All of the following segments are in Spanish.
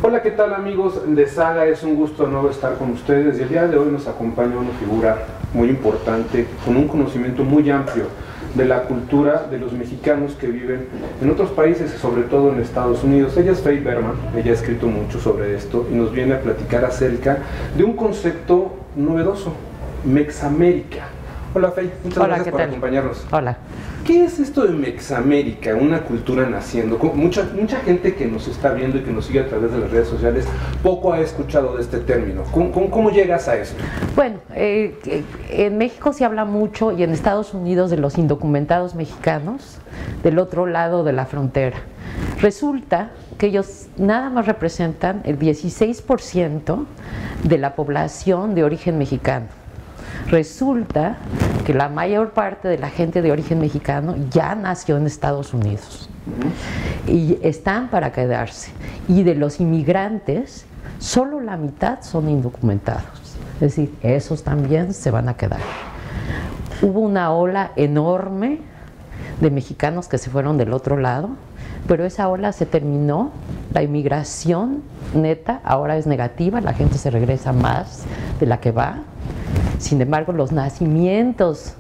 Hola, ¿qué tal amigos de Saga? Es un gusto de nuevo estar con ustedes y el día de hoy nos acompaña una figura muy importante con un conocimiento muy amplio de la cultura de los mexicanos que viven en otros países y sobre todo en Estados Unidos. Ella es Faye Berman, ella ha escrito mucho sobre esto y nos viene a platicar acerca de un concepto novedoso, Mexamérica. Hola Faye, muchas gracias por acompañarnos. Hola. ¿Qué es esto de Mexamérica, una cultura naciendo? Mucha gente que nos está viendo y que nos sigue a través de las redes sociales poco ha escuchado de este término. ¿Cómo llegas a eso? Bueno, en México se habla mucho y en Estados Unidos de los indocumentados mexicanos del otro lado de la frontera. Resulta que ellos nada más representan el 16% de la población de origen mexicano. Resulta que la mayor parte de la gente de origen mexicano ya nació en Estados Unidos y están para quedarse. Y de los inmigrantes, solo la mitad son indocumentados. Es decir, esos también se van a quedar. Hubo una ola enorme de mexicanos que se fueron del otro lado, pero esa ola se terminó. La inmigración neta ahora es negativa, la gente se regresa más de la que va. Sin embargo, los nacimientos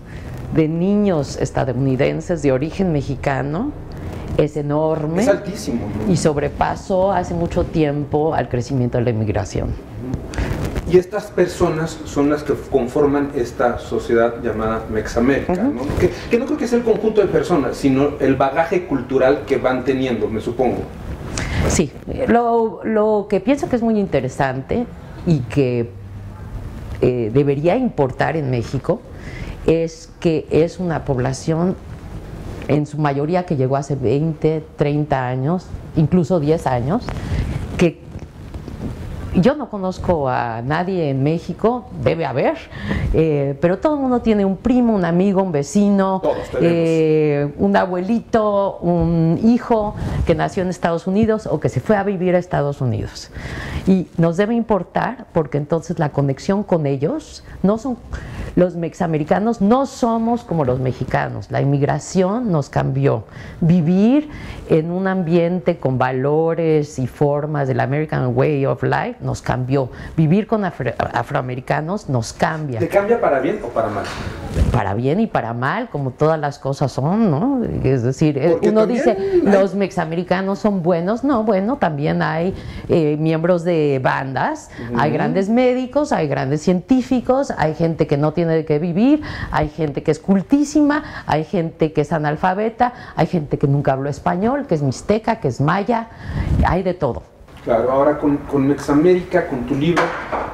de niños estadounidenses de origen mexicano es enorme. Es altísimo, ¿no? Y sobrepasó hace mucho tiempo al crecimiento de la inmigración. Y estas personas son las que conforman esta sociedad llamada Mexamérica, ¿no? Que no creo que sea el conjunto de personas, sino el bagaje cultural que van teniendo, me supongo. Sí, lo que pienso que es muy interesante y que debería importar en México es que es una población en su mayoría que llegó hace 20, 30 años, incluso 10 años, que yo no conozco a nadie en México, debe haber, pero todo el mundo tiene un primo, un amigo, un vecino, un abuelito, un hijo que nació en Estados Unidos o que se fue a vivir a Estados Unidos. Y nos debe importar porque entonces la conexión con ellos no son... Los mexamericanos no somos como los mexicanos, la inmigración nos cambió. Vivir en un ambiente con valores y formas del American Way of Life nos cambió. Vivir con afroamericanos nos cambia. ¿Te cambia para bien o para mal? Para bien y para mal, como todas las cosas son, ¿no? Es decir, uno dice, los mexamericanos son buenos. No, bueno, también hay miembros de bandas, hay grandes médicos, hay grandes científicos, hay gente que no tiene de qué vivir, hay gente que es cultísima, hay gente que es analfabeta, hay gente que nunca habló español, que es mixteca, que es maya, hay de todo. Claro, ahora con Mexamérica, con tu libro,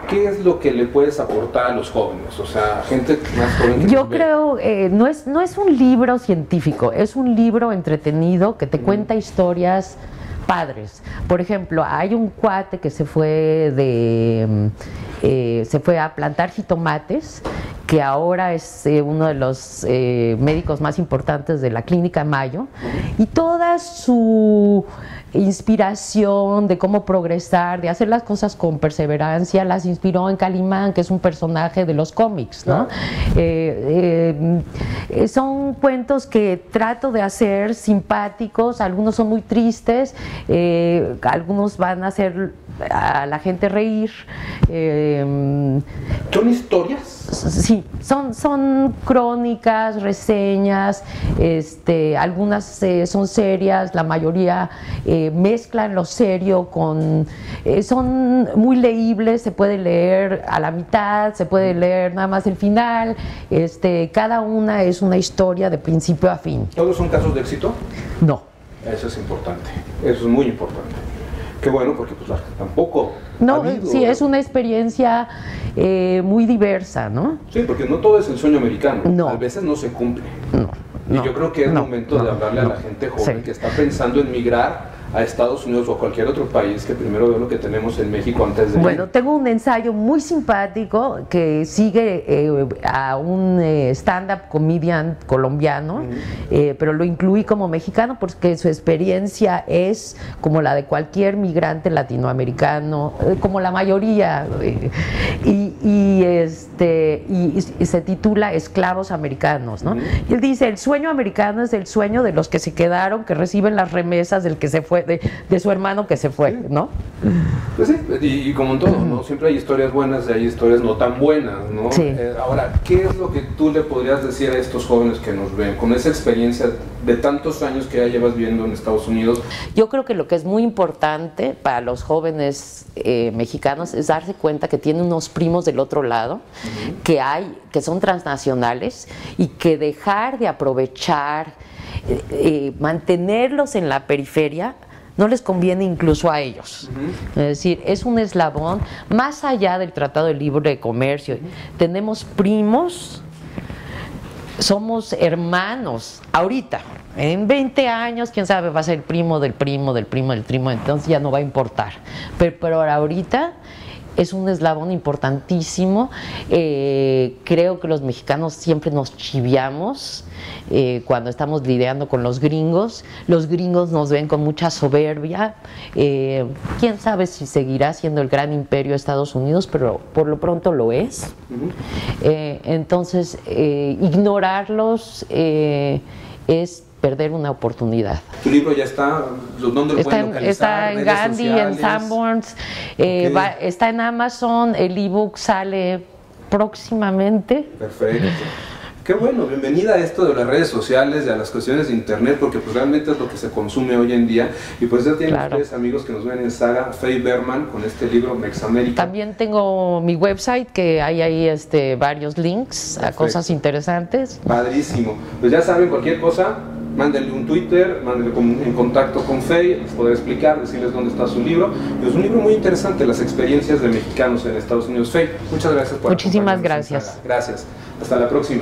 ¿qué es lo que le puedes aportar a los jóvenes? O sea, gente más joven que yo creo, no es un libro científico, es un libro entretenido que te cuenta historias padres. Por ejemplo, hay un cuate que se fue a plantar jitomates, que ahora es uno de los médicos más importantes de la Clínica Mayo, y toda su inspiración de cómo progresar, de hacer las cosas con perseverancia, las inspiró en Calimán, que es un personaje de los cómics, ¿no? Son cuentos que trato de hacer simpáticos, algunos son muy tristes, algunos van a hacer a la gente reír. ¿Son historias? Sí, son crónicas, reseñas, algunas son serias, la mayoría mezclan lo serio con... son muy leíbles, se puede leer a la mitad, se puede leer nada más el final, cada una es una historia de principio a fin. ¿Todos son casos de éxito? No. Eso es importante, eso es muy importante. Qué bueno, porque pues tampoco... No, sí, es una experiencia muy diversa, ¿no? Sí, porque no todo es el sueño americano, no. A veces no se cumple. No. Y yo creo que es momento de hablarle a la gente joven que está pensando en migrar a Estados Unidos o a cualquier otro país, que primero vea lo que tenemos en México antes de Bueno, tengo un ensayo muy simpático que sigue a un stand-up comedian colombiano, pero lo incluí como mexicano porque su experiencia es como la de cualquier migrante latinoamericano, como la mayoría, y y se titula Esclavos Americanos, ¿no? Y él dice, el sueño americano es el sueño de los que se quedaron, que reciben las remesas del que se fue, de su hermano que se fue, ¿no? Pues sí, y como en todo, ¿no? Siempre hay historias buenas y hay historias no tan buenas, ¿no? Sí. Ahora, ¿qué es lo que tú le podrías decir a estos jóvenes que nos ven, con esa experiencia de tantos años que ya llevas viendo en Estados Unidos? Yo creo que lo que es muy importante para los jóvenes mexicanos es darse cuenta que tienen unos primos del otro lado, que son transnacionales, y que dejar de aprovechar, mantenerlos en la periferia, no les conviene incluso a ellos. Es decir, es un eslabón más allá del Tratado de Libre Comercio. Tenemos primos, somos hermanos. Ahorita, en 20 años, quién sabe, va a ser el primo del primo del primo del primo, entonces ya no va a importar. Pero ahorita es un eslabón importantísimo. Creo que los mexicanos siempre nos chiviamos cuando estamos lidiando con los gringos. Los gringos nos ven con mucha soberbia. Quién sabe si seguirá siendo el gran imperio de Estados Unidos, pero por lo pronto lo es. Entonces, ignorarlos es perder una oportunidad. ¿Tu libro ya está? ¿Dónde lo pueden localizar? Está en Gandhi, en Sanborns, está en Amazon, el ebook sale próximamente. Perfecto. Qué bueno, bienvenida a esto de las redes sociales y a las cuestiones de internet, porque pues realmente es lo que se consume hoy en día. Y pues ya tienen ustedes, amigos que nos ven en Saga, Faye Berman, con este libro Mexamérica. También tengo mi website, que hay ahí varios links a cosas interesantes. Padrísimo. Pues ya saben, cualquier cosa, mándenle un Twitter, mándenle en contacto con Faye, les podré explicar, decirles dónde está su libro. Y es un libro muy interesante, las experiencias de mexicanos en Estados Unidos. Faye, muchas gracias por Muchísimas gracias. Gracias. Hasta la próxima.